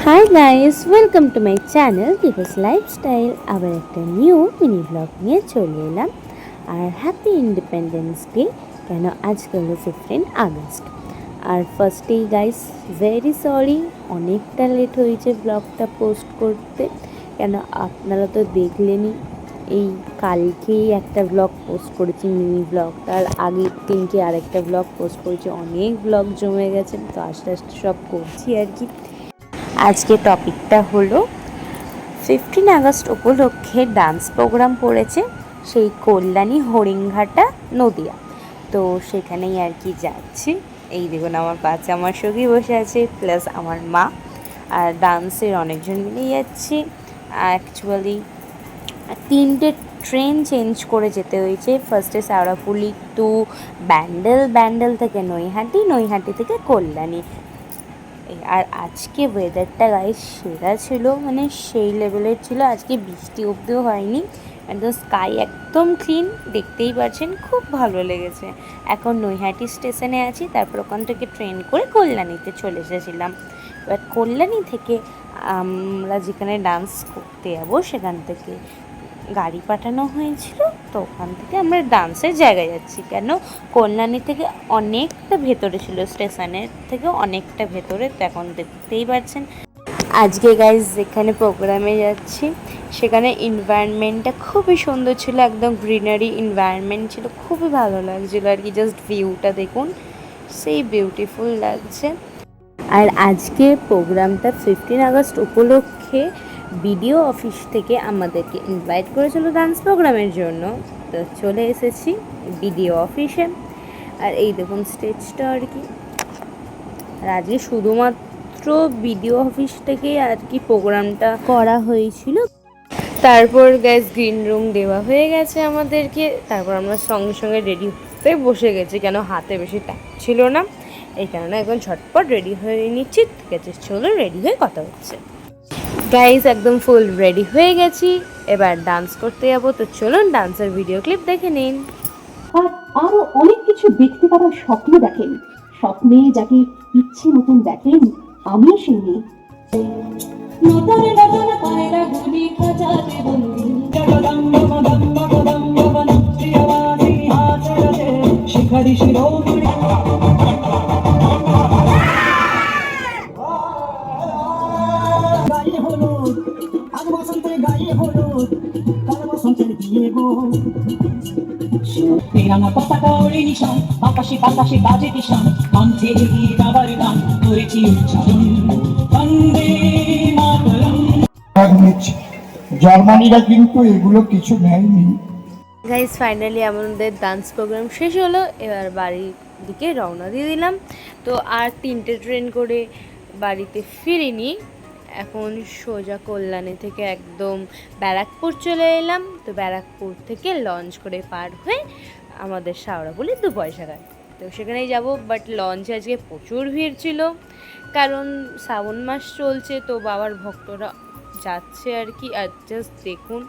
Hi guys, welcome to my channel দিবস lifestyle. আবার একটা নিউ মিনি ব্লগ নিয়ে চলে এলাম। আর হ্যাপি ইন্ডিপেন্ডেন্স ডে। কেন আজকে হলো 15 আগস্ট। আর ফার্স্টেই গাইস ভেরি সরি, অনেকটা লেট হয়েছে ব্লগটা পোস্ট করতে। কেন আপনারা তো দেখলেনই, এই কালকেই একটা ব্লগ পোস্ট করেছি মিনি ব্লগ, তার আগের দিনকে আরেকটা ব্লগ পোস্ট করেছি। অনেক ব্লগ জমে গেছে, তো আস্তে আস্তে সব করছি আর কি। আজকে টপিকটা হলো 15 আগস্ট উপলক্ষে ডান্স প্রোগ্রাম পড়েছে সেই কল্যাণী হরিণঘাটা নদিয়া। তো সেখানেই আর কি যাচ্ছি। এই দেখুন আমার বাচ্চা আমার সঙ্গেই বসে আছে, প্লাস আমার মা। আর ডান্সের অনেকজন মিলেই যাচ্ছি। অ্যাকচুয়ালি 3টে ট্রেন চেঞ্জ করে যেতে হয়েছে। ফার্স্টে শেওড়াফুলি টু ব্যান্ডেল, ব্যান্ডেল থেকে নৈহাটি, নৈহাটি থেকে কল্যাণী। আর আজকে ওয়েদারটা গাইস সেরা ছিল, মানে সেই লেভেলের ছিল। আজকে বৃষ্টি অবধিও হয়নি, একদম স্কাই একদম ক্লিন, দেখতেই পাচ্ছেন, খুব ভালো লেগেছে। এখন নৈহাটি স্টেশনে আছি, তারপর ওখান থেকে ট্রেন করে কল্যাণীতে চলে এসেছিলাম। এবার কল্যাণী থেকে আমরা যেখানে ডান্স করতে যাবো সেখান থেকে গাড়ি পাঠানো হয়েছিল। তো ওখান থেকে আমরা ডান্সের জায়গায় যাচ্ছি। কেন কল্যাণী থেকে অনেকটা ভেতরে ছিল, স্টেশনের থেকে অনেকটা ভেতরে। তো এখন দেখতেই পাচ্ছেন আজকে গাইজ যেখানে প্রোগ্রামে যাচ্ছি সেখানে এনভায়রনমেন্টটা খুবই সুন্দর ছিল, একদম গ্রিনারি এনভায়রনমেন্ট ছিল, খুবই ভালো লাগছিল আর কি। জাস্ট ভিউটা দেখুন, সেই বিউটিফুল লাগছে। আর আজকে প্রোগ্রামটা 15 আগস্ট উপলক্ষে বিডিও অফিস থেকে আমাদেরকে ইনভাইট করেছিল ডান্স প্রোগ্রামের জন্য। তো চলে এসেছি বিডিও অফিসে। আর এই দেখুন স্টেজটা আর কি। আর আজকে শুধুমাত্র বিডিও অফিস থেকেই আর কি প্রোগ্রামটা করা হয়েছিল। তারপর গ্যাস গ্রিন রুম দেওয়া হয়ে গেছে আমাদেরকে। তারপর আমরা সঙ্গে সঙ্গে রেডি হতে বসে গেছি, কেন হাতে বেশি টাইম ছিল না। এই কারণে এখন ঝটপট রেডি হয়ে নিচ্ছি। ঠিক আছে, চলো রেডি হয়ে কথা হচ্ছে। গাইজ একদম ফুল রেডি হয়ে গেছি, এবার ডান্স করতে যাবো। তো চলুন ডান্সের ভিডিও ক্লিপ দেখে নিন। আর আরো অনেক কিছু দেখতে পাওয়ার স্বপ্ন দেখেন, স্বপ্নে যাকে ইচ্ছে মতন দেখেন, আমি সেই মেয়ে। শিখারি শিরোমণি গায়ে হলুদ, আজ বসন্তে গায়ে হলুদ, কাল বসন্তের বিয়ে গো। তেরাঙা পতাকা ওড়ে নিশান, আকাশে বাতাসে বাজে দিশান, কণ্ঠে গিয়ে বাবার গান করেছি উচ্চারণ, বন্দে মাতরম। জার্মানিরা কিন্তু এগুলো কিছু নেয়নি। গাইজ ফাইনালি আমাদের ডান্স প্রোগ্রাম শেষ হলো, এবার বাড়ির দিকে রওনা দিয়ে দিলাম। তো আর 3টে ট্রেন করে বাড়িতে ফিরিনি, এখন সোজা কল্যাণী থেকে একদম ব্যারাকপুর চলে এলাম। তো ব্যারাকপুর থেকে লঞ্চ করে পার হয়ে আমাদের শেওড়াফুলি 2 পয়সা ঘাট, তো সেখানেই যাব। বাট লঞ্চে আজকে প্রচুর ভিড় ছিল, কারণ শ্রাবণ মাস চলছে, তো বাবার ভক্তরা যাচ্ছে আর কি। আর জাস্ট দেখুন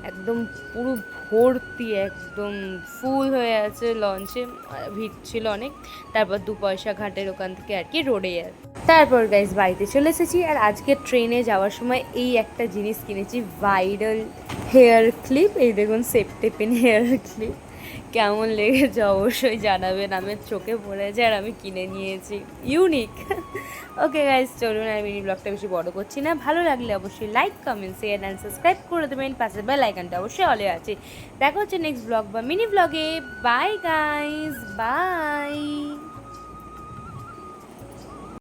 একদম পুরো ভর্তি, একদম ফুল হয়ে আছে লঞ্চে, ভিড় ছিল অনেক। তারপর 2 পয়সা ঘাটের ওখান থেকে আর কি রোডে যাচ্ছে। তারপর গাইজ বাড়িতে চলে এসেছি। আর আজকে ট্রেনে যাওয়ার সময় এই একটা জিনিস কিনেছি, ভাইরাল হেয়ার ক্লিপ। এই দেখুন সেফটি পিন হেয়ার ক্লিপ, কেমন লেগেছে অবশ্যই জানাবেন। আমার চোখে পড়েছে আর আমি কিনে নিয়েছি, ইউনিক। ওকে গাইজ, চলুন আর মিনি ব্লগটা বেশি বড় করছি না। ভালো লাগলে অবশ্যই like, comment, share and subscribe করে দেবেন। পাশে বেল আইকনটা অবশ্যই অলে আছে। দেখা হচ্ছে নেক্সট ব্লগ বা মিনি ব্লগে। Bye guys, by.